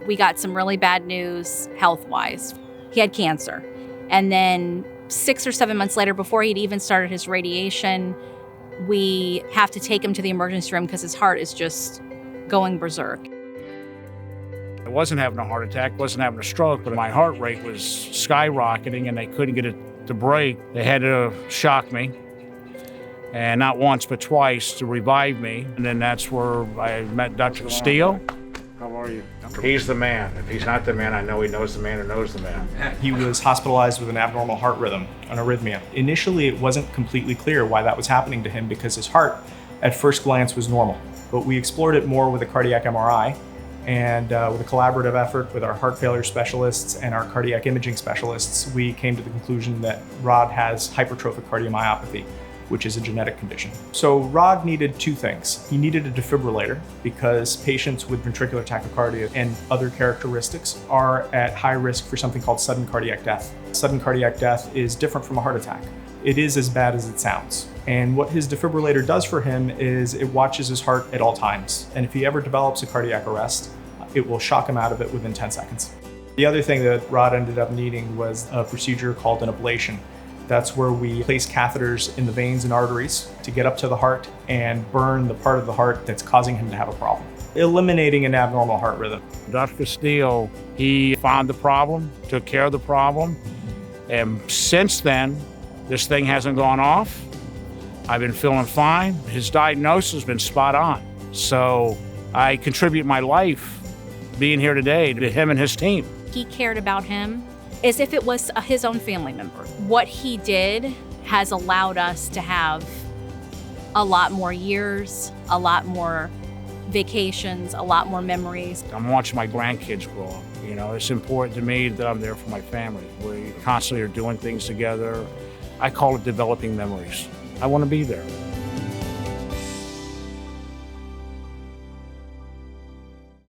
We got some really bad news health-wise. He had cancer. And then 6 or 7 months later, before he'd even started his radiation, we have to take him to the emergency room because his heart is just going berserk. I wasn't having a heart attack, wasn't having a stroke, but my heart rate was skyrocketing and they couldn't get it to break. They had to shock me, and not once but twice, to revive me. And then that's where I met Dr. Castillo. How are you? He's the man. If he's not the man, I know he knows the man who knows the man. He was hospitalized with an abnormal heart rhythm, an arrhythmia. Initially, it wasn't completely clear why that was happening to him because his heart, at first glance, was normal. But we explored it more with a cardiac MRI, and with a collaborative effort with our heart failure specialists and our cardiac imaging specialists, we came to the conclusion that Rod has hypertrophic cardiomyopathy, which is a genetic condition. So Rod needed two things. He needed a defibrillator because patients with ventricular tachycardia and other characteristics are at high risk for something called sudden cardiac death. Sudden cardiac death is different from a heart attack. It is as bad as it sounds. And what his defibrillator does for him is it watches his heart at all times. And if he ever develops a cardiac arrest, it will shock him out of it within 10 seconds. The other thing that Rod ended up needing was a procedure called an ablation. That's where we place catheters in the veins and arteries to get up to the heart and burn the part of the heart that's causing him to have a problem, eliminating an abnormal heart rhythm. Dr. Castillo, he found the problem, took care of the problem, and since then, this thing hasn't gone off. I've been feeling fine. His diagnosis has been spot on. So I contribute my life being here today to him and his team. He cared about him as if it was his own family member. What he did has allowed us to have a lot more years, a lot more vacations, a lot more memories. I'm watching my grandkids grow up. You know, it's important to me that I'm there for my family. We constantly are doing things together. I call it developing memories. I want to be there.